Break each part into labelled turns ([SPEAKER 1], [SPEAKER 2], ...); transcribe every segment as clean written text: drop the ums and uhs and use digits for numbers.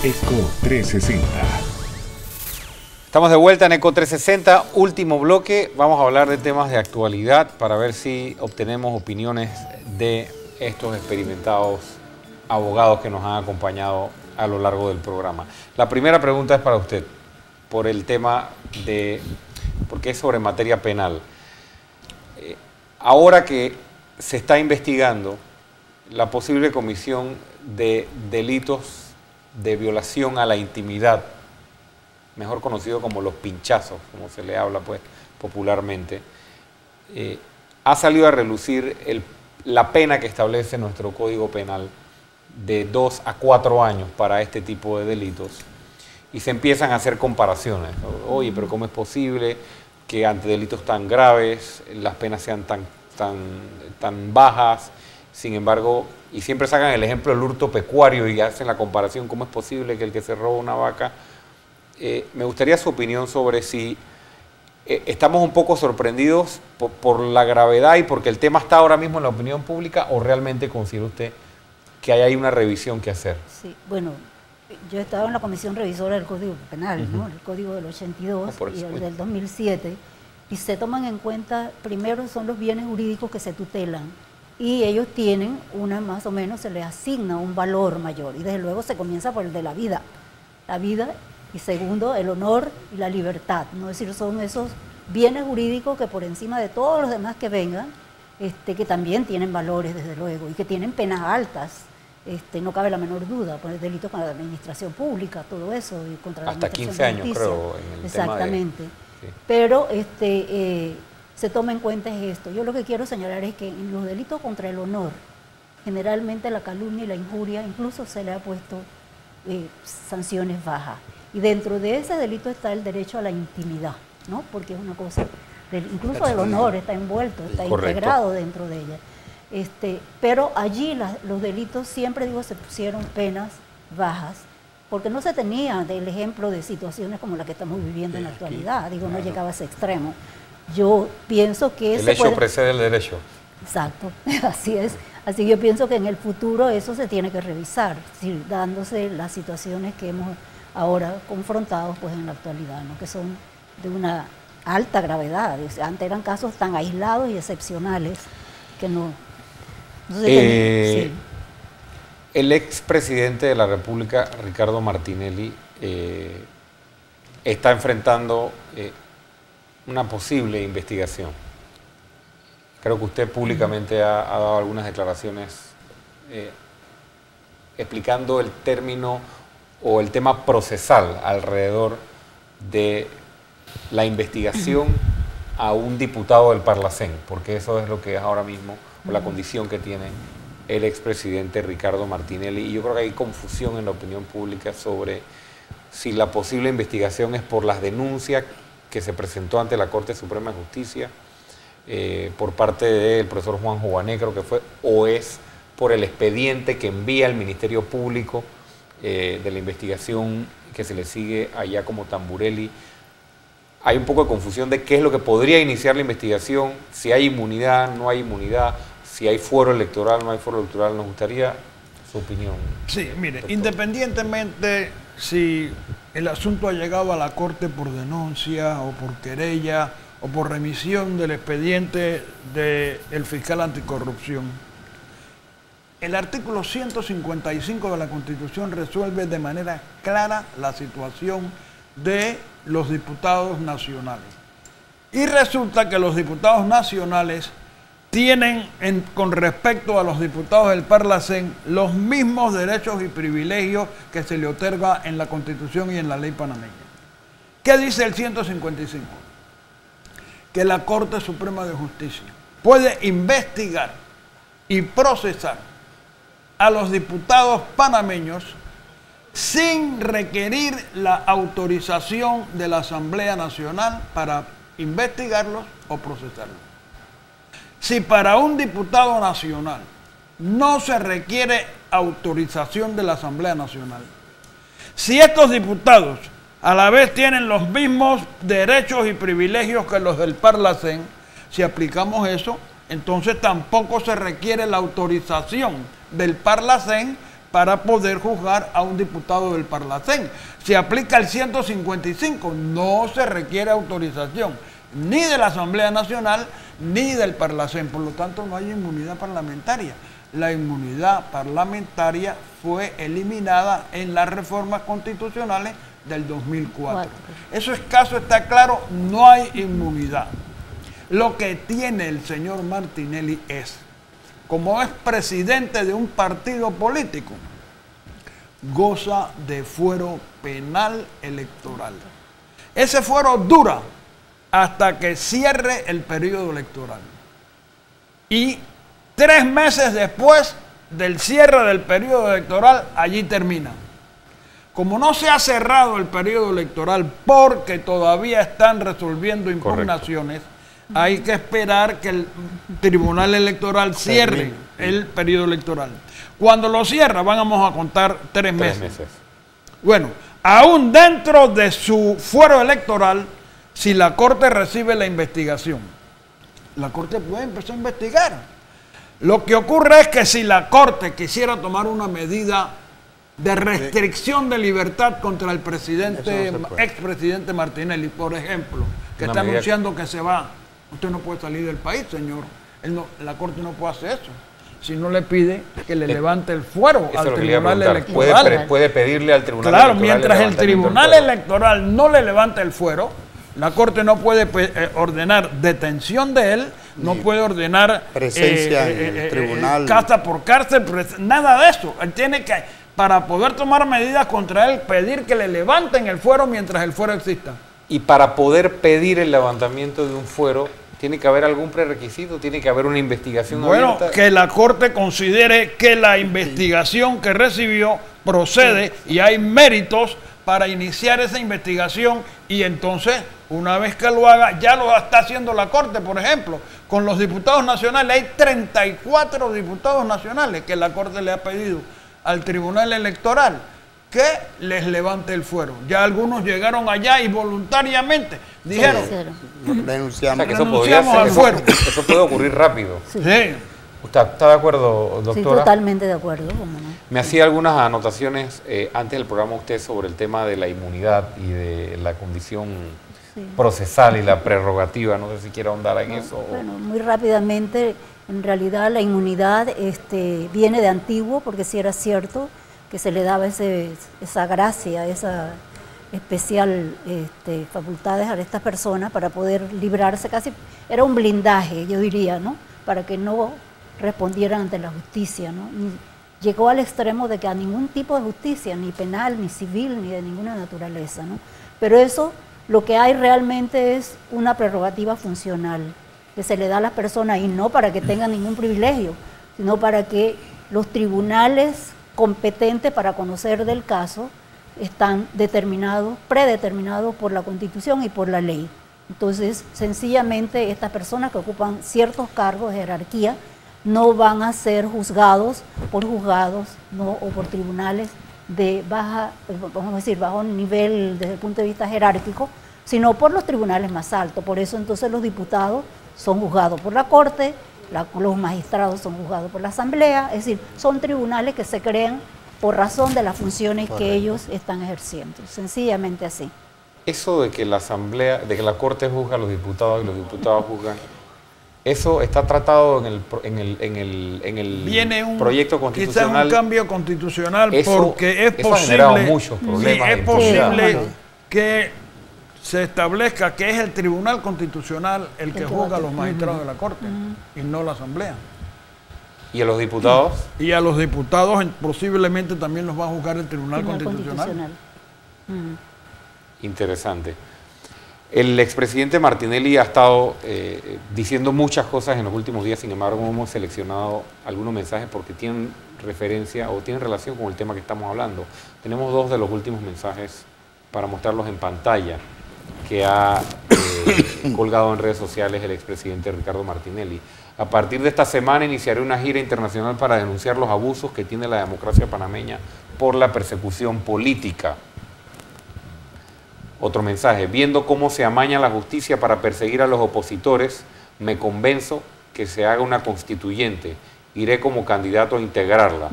[SPEAKER 1] Eco 360.
[SPEAKER 2] Estamos de vuelta en Eco 360, último bloque. Vamos a hablar de temas de actualidad para ver si obtenemos opiniones de estos experimentados abogados que nos han acompañado a lo largo del programa. La primera pregunta es para usted, por el tema de, porque es sobre materia penal. Ahora que se está investigando la posible comisión de delitos de violación a la intimidad, mejor conocido como los pinchazos, como se le habla pues popularmente, ha salido a relucir la pena que establece nuestro Código Penal de 2 a 4 años para este tipo de delitos, y se empiezan a hacer comparaciones. Oye, pero ¿cómo es posible que ante delitos tan graves las penas sean tan bajas? Sin embargo, y siempre sacan el ejemplo del hurto pecuario y hacen la comparación, ¿cómo es posible que el que se roba una vaca? Me gustaría su opinión sobre si estamos un poco sorprendidos por la gravedad y porque el tema está ahora mismo en la opinión pública, o realmente considera usted que hay una revisión que hacer.
[SPEAKER 3] Sí, bueno, yo he estado en la Comisión Revisora del Código Penal, ¿no? El Código del 82 y el del 2007, y se toman en cuenta, primero son los bienes jurídicos que se tutelan, y ellos tienen más o menos se les asigna un valor mayor, y desde luego se comienza por el de la vida, y segundo, el honor y la libertad, ¿no? Es decir, son esos bienes jurídicos que por encima de todos los demás que vengan, que también tienen valores desde luego, y que tienen penas altas, no cabe la menor duda, por el delito contra la administración pública, todo eso, y contra la
[SPEAKER 2] hasta
[SPEAKER 3] administración
[SPEAKER 2] 15 años
[SPEAKER 3] de justicia.
[SPEAKER 2] creo en el
[SPEAKER 3] Exactamente.
[SPEAKER 2] tema de, sí.
[SPEAKER 3] Pero se toma en cuenta esto. Yo lo que quiero señalar es que en los delitos contra el honor, generalmente la calumnia y la injuria, incluso se le ha puesto sanciones bajas. Y dentro de ese delito está el derecho a la intimidad, ¿no? Porque es una cosa, incluso el honor está envuelto, está integrado dentro de ella. Pero allí los delitos, siempre digo, se pusieron penas bajas, porque no se tenía el ejemplo de situaciones como la que estamos viviendo en la actualidad, digo, no llegaba a ese extremo. Yo pienso que
[SPEAKER 2] el hecho precede el derecho.
[SPEAKER 3] Exacto, así es. Así que yo pienso que en el futuro eso se tiene que revisar, dándose las situaciones que hemos ahora confrontados pues en la actualidad, ¿no? Que son de una alta gravedad. Antes eran casos tan aislados y excepcionales que no se tenían. Sí.
[SPEAKER 2] El expresidente de la República, Ricardo Martinelli, está enfrentando una posible investigación. Creo que usted públicamente ha dado algunas declaraciones explicando el término o el tema procesal alrededor de la investigación a un diputado del Parlacén, porque eso es lo que es ahora mismo, o la condición que tiene el expresidente Ricardo Martinelli. Y yo creo que hay confusión en la opinión pública sobre si la posible investigación es por las denuncias que se presentó ante la Corte Suprema de Justicia por parte del profesor Juan Jované, creo que fue, o es por el expediente que envía el Ministerio Público de la investigación que se le sigue allá como Tamburelli. Hay un poco de confusión de qué es lo que podría iniciar la investigación, si hay inmunidad, no hay inmunidad, si hay fuero electoral, no hay fuero electoral. Nos gustaría su opinión.
[SPEAKER 4] Sí, mire,
[SPEAKER 2] doctor.
[SPEAKER 4] Independientemente si el asunto ha llegado a la Corte por denuncia o por querella o por remisión del expediente del fiscal anticorrupción, el artículo 155 de la Constitución resuelve de manera clara la situación de los diputados nacionales. Y resulta que los diputados nacionales tienen, con respecto a los diputados del Parlacén, los mismos derechos y privilegios que se le otorga en la Constitución y en la ley panameña. ¿Qué dice el 155? Que la Corte Suprema de Justicia puede investigar y procesar a los diputados panameños sin requerir la autorización de la Asamblea Nacional para investigarlos o procesarlos. Si para un diputado nacional no se requiere autorización de la Asamblea Nacional, si estos diputados a la vez tienen los mismos derechos y privilegios que los del Parlacén, si aplicamos eso, entonces tampoco se requiere la autorización del Parlacén para poder juzgar a un diputado del Parlacén. Se aplica el 155, no se requiere autorización ni de la Asamblea Nacional ni del Parlacén, por lo tanto no hay inmunidad parlamentaria. La inmunidad parlamentaria fue eliminada en las reformas constitucionales del 2004. Eso es caso, está claro, no hay inmunidad. Lo que tiene el señor Martinelli es, como es presidente de un partido político, goza de fuero penal electoral. Ese fuero dura hasta que cierre el periodo electoral. Y 3 meses después del cierre del periodo electoral, allí termina. Como no se ha cerrado el periodo electoral porque todavía están resolviendo impugnaciones, hay que esperar que el Tribunal Electoral cierre el periodo electoral. Cuando lo cierra, vamos a contar 3 meses. Bueno, aún dentro de su fuero electoral, si la Corte recibe la investigación, la Corte puede empezar a investigar. Lo que ocurre es que si la Corte quisiera tomar una medida de restricción de libertad contra el presidente, expresidente Martinelli, por ejemplo, que está anunciando que se va, usted no puede salir del país, señor. La Corte no puede hacer eso. Si no le pide que le levante el fuero al Tribunal Electoral.
[SPEAKER 2] Puede pedirle al Tribunal
[SPEAKER 4] Electoral. Claro, mientras el Tribunal Electoral no le levante el fuero, la Corte no puede ordenar detención de él, no puede ordenar
[SPEAKER 1] presencia en el tribunal,
[SPEAKER 4] casa por cárcel, nada de eso. Él tiene que, para poder tomar medidas contra él, pedir que le levanten el fuero mientras el fuero exista.
[SPEAKER 2] Y para poder pedir el levantamiento de un fuero, ¿tiene que haber algún prerequisito? ¿Tiene que haber una investigación abierta?
[SPEAKER 4] Bueno, que la Corte considere que la investigación que recibió procede y hay méritos para iniciar esa investigación, y entonces, una vez que lo haga, ya lo está haciendo la Corte, por ejemplo, con los diputados nacionales. Hay 34 diputados nacionales que la Corte le ha pedido al Tribunal Electoral que les levante el fuero. Ya algunos llegaron allá y voluntariamente dijeron,
[SPEAKER 2] renunciamos al fuero. Eso puede ocurrir rápido.
[SPEAKER 4] Sí.
[SPEAKER 2] ¿Usted está de acuerdo, doctora?
[SPEAKER 3] Sí, totalmente de acuerdo. ¿Cómo no?
[SPEAKER 2] Me hacía algunas anotaciones antes del programa usted sobre el tema de la inmunidad y de la condición procesal y la prerrogativa. No sé si quiere ahondar en eso.
[SPEAKER 3] Bueno, muy rápidamente, en realidad la inmunidad viene de antiguo, porque sí era cierto que se le daba esa gracia, esa especial facultades a estas personas para poder librarse, casi era un blindaje, yo diría, ¿no? Para que no respondieran ante la justicia, ¿no? Llegó al extremo de que a ningún tipo de justicia, ni penal, ni civil, ni de ninguna naturaleza, ¿no? Pero eso, lo que hay realmente es una prerrogativa funcional que se le da a las personas, y no para que tengan ningún privilegio, sino para que los tribunales competentes para conocer del caso están predeterminados por la Constitución y por la ley. Entonces, sencillamente, estas personas que ocupan ciertos cargos de jerarquía no van a ser juzgados por juzgados, ¿no? O por tribunales de bajo nivel desde el punto de vista jerárquico, sino por los tribunales más altos. Por eso entonces los diputados son juzgados por la Corte, los magistrados son juzgados por la Asamblea, es decir, son tribunales que se crean por razón de las funciones que ellos están ejerciendo, sencillamente así.
[SPEAKER 2] Eso de que la Asamblea, de que la Corte juzga a los diputados y los diputados juzgan, eso está tratado en el proyecto constitucional.
[SPEAKER 4] Quizás un cambio constitucional, porque es posible,
[SPEAKER 2] ha generado muchos problemas.
[SPEAKER 4] Es posible que se establezca que es el Tribunal Constitucional el que juzga a los magistrados de la Corte y no la Asamblea.
[SPEAKER 2] ¿Y a los diputados?
[SPEAKER 4] Y a los diputados posiblemente también los va a juzgar el Tribunal Constitucional.
[SPEAKER 2] Interesante. El expresidente Martinelli ha estado diciendo muchas cosas en los últimos días, sin embargo hemos seleccionado algunos mensajes porque tienen referencia o tienen relación con el tema que estamos hablando. Tenemos 2 de los últimos mensajes para mostrarlos en pantalla que ha colgado en redes sociales el expresidente Ricardo Martinelli. A partir de esta semana iniciaré una gira internacional para denunciar los abusos que tiene la democracia panameña por la persecución política. Otro mensaje: viendo cómo se amaña la justicia para perseguir a los opositores, me convenzo que se haga una constituyente. Iré como candidato a integrarla.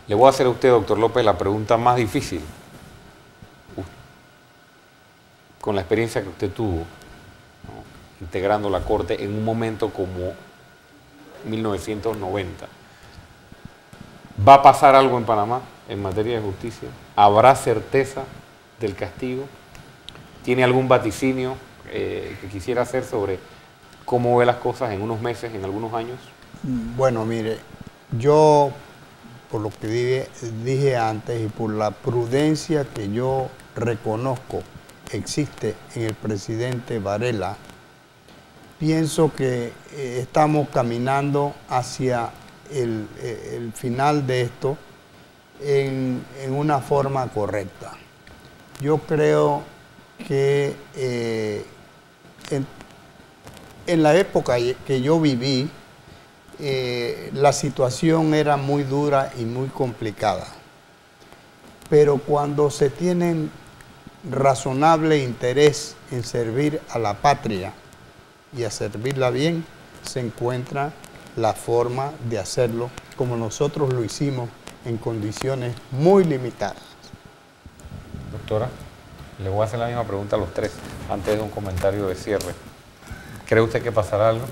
[SPEAKER 2] Le voy a hacer a usted, doctor López, la pregunta más difícil. Con la experiencia que usted tuvo, ¿no?, integrando la Corte en un momento como 1990. ¿Va a pasar algo en Panamá en materia de justicia? ¿Habrá certeza del castigo? ¿Tiene algún vaticinio que quisiera hacer sobre cómo ve las cosas en unos meses, en algunos años?
[SPEAKER 1] Bueno, mire, yo, por lo que dije antes y por la prudencia que yo reconozco existe en el presidente Varela, pienso que estamos caminando hacia el final de esto en una forma correcta. Yo creo que en la época que yo viví, la situación era muy dura y muy complicada. Pero cuando se tienen razonable interés en servir a la patria y a servirla bien, se encuentra la forma de hacerlo como nosotros lo hicimos en condiciones muy limitadas.
[SPEAKER 2] Doctora, le voy a hacer la misma pregunta a los tres antes de un comentario de cierre. ¿Cree usted que pasará algo?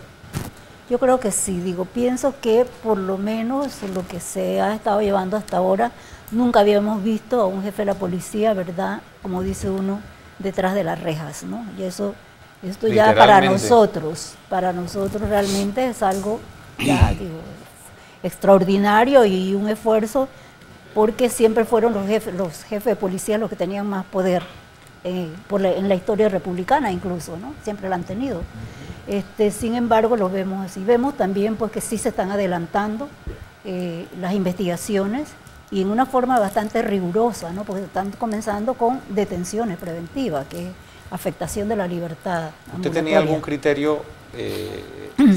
[SPEAKER 3] Yo creo que sí, pienso que por lo menos lo que se ha estado llevando hasta ahora, nunca habíamos visto a un jefe de la policía, ¿verdad?, como dice uno, detrás de las rejas, ¿no? Y esto ya para nosotros realmente es algo ya, extraordinario y un esfuerzo, porque siempre fueron los jefes de policía los que tenían más poder en la historia republicana incluso, ¿no? Siempre lo han tenido. Sin embargo, lo vemos así. Vemos también pues, que sí se están adelantando las investigaciones y en una forma bastante rigurosa, ¿no? Porque están comenzando con detenciones preventivas, que es afectación de la libertad.
[SPEAKER 2] ¿Usted tenía algún criterio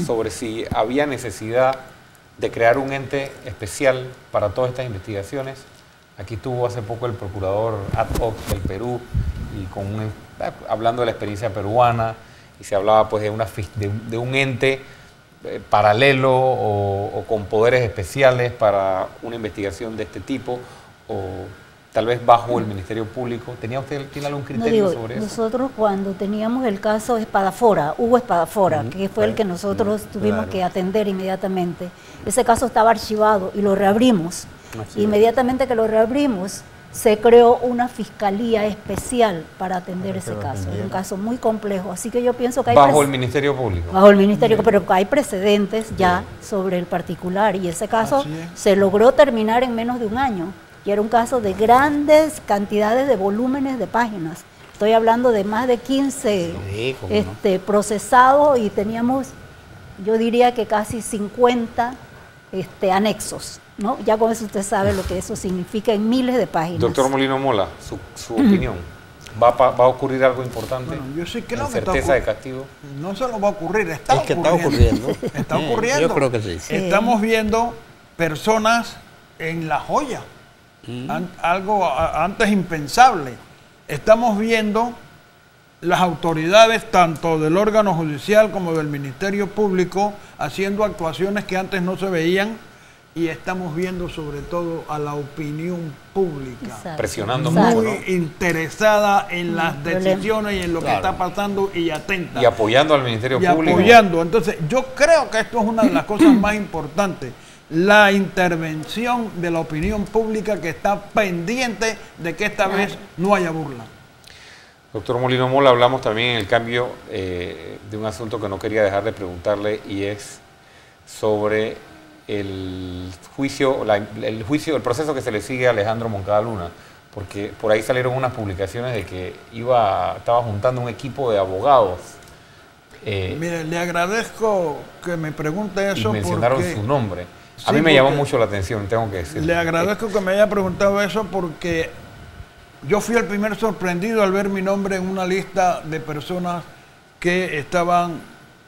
[SPEAKER 2] sobre si había necesidad de crear un ente especial para todas estas investigaciones? Aquí estuvo hace poco el procurador ad hoc del Perú y hablando de la experiencia peruana, y se hablaba pues de un ente paralelo o con poderes especiales para una investigación de este tipo, o tal vez bajo el Ministerio Público. ¿Tiene algún criterio sobre eso? Nosotros cuando teníamos el caso
[SPEAKER 3] Hugo Espadafora, que fue el que nosotros tuvimos que atender inmediatamente, ese caso estaba archivado y lo reabrimos. Inmediatamente que lo reabrimos, se creó una fiscalía especial para atender ese caso. Es un caso muy complejo, así que yo pienso que hay...
[SPEAKER 2] ¿Bajo el Ministerio Público?
[SPEAKER 3] Bajo el Ministerio, pero hay precedentes ya sobre el particular, y ese caso se logró terminar en menos de un año, y era un caso de grandes cantidades de volúmenes de páginas. Estoy hablando de más de 15 procesados, y teníamos, yo diría que casi 50 anexos, ¿no? Ya con eso usted sabe lo que eso significa en miles de páginas.
[SPEAKER 2] Doctor Molino Mola, su opinión. ¿Va a ocurrir algo importante?
[SPEAKER 4] Bueno, yo sí creo que
[SPEAKER 2] certeza de castigo.
[SPEAKER 4] No se lo va a ocurrir, está
[SPEAKER 1] ocurriendo.
[SPEAKER 4] Está ocurriendo.
[SPEAKER 1] Yo creo que sí.
[SPEAKER 4] Estamos viendo personas en La Joya, algo antes impensable. Estamos viendo las autoridades, tanto del órgano judicial como del Ministerio Público, haciendo actuaciones que antes no se veían, y estamos viendo sobre todo a la opinión pública.
[SPEAKER 3] Exacto.
[SPEAKER 2] Presionando
[SPEAKER 4] muy
[SPEAKER 2] mucho, ¿no?
[SPEAKER 4] interesada en las decisiones y en lo que está pasando, y atenta.
[SPEAKER 2] Y apoyando al Ministerio Público.
[SPEAKER 4] Apoyando. Entonces, yo creo que esto es una de las cosas más importantes. La intervención de la opinión pública, que está pendiente de que esta vez no haya burla.
[SPEAKER 2] Doctor Molino Mola, hablamos también en el cambio de un asunto que no quería dejar de preguntarle, y es sobre el juicio, el proceso que se le sigue a Alejandro Moncada Luna, porque por ahí salieron unas publicaciones de que estaba juntando un equipo de abogados.
[SPEAKER 4] Mire, le agradezco que me pregunte eso.
[SPEAKER 2] Y mencionaron su nombre. A mí me llamó mucho la atención, tengo que decirlo.
[SPEAKER 4] Le agradezco que me haya preguntado eso, porque yo fui el primer sorprendido al ver mi nombre en una lista de personas que estaban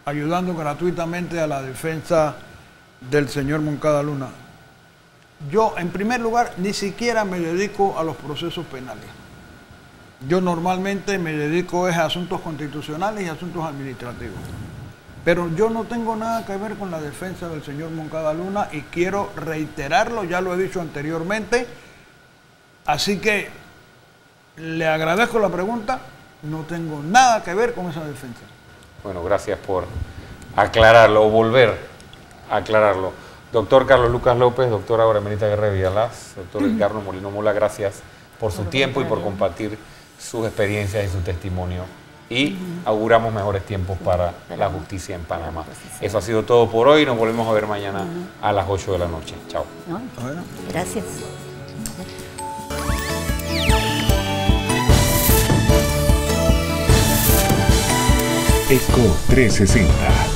[SPEAKER 4] ayudando gratuitamente a la defensa del señor Moncada Luna. Yo, en primer lugar, ni siquiera me dedico a los procesos penales. Yo normalmente me dedico a asuntos constitucionales y asuntos administrativos. Pero yo no tengo nada que ver con la defensa del señor Moncada Luna y quiero reiterarlo, ya lo he dicho anteriormente. Así que le agradezco la pregunta, no tengo nada que ver con esa defensa.
[SPEAKER 2] Bueno, gracias por aclararlo o volver a aclararlo. Doctor Carlos Lucas López, doctora Aura Emerita Guerra Villalas, doctor Edgardo Molino Mola, gracias por su tiempo y por compartir sus experiencias y su testimonio. Y auguramos mejores tiempos para la justicia en Panamá. Eso ha sido todo por hoy. Nos volvemos a ver mañana a las 8 de la noche. Chao.
[SPEAKER 3] Gracias.
[SPEAKER 5] ECO 360.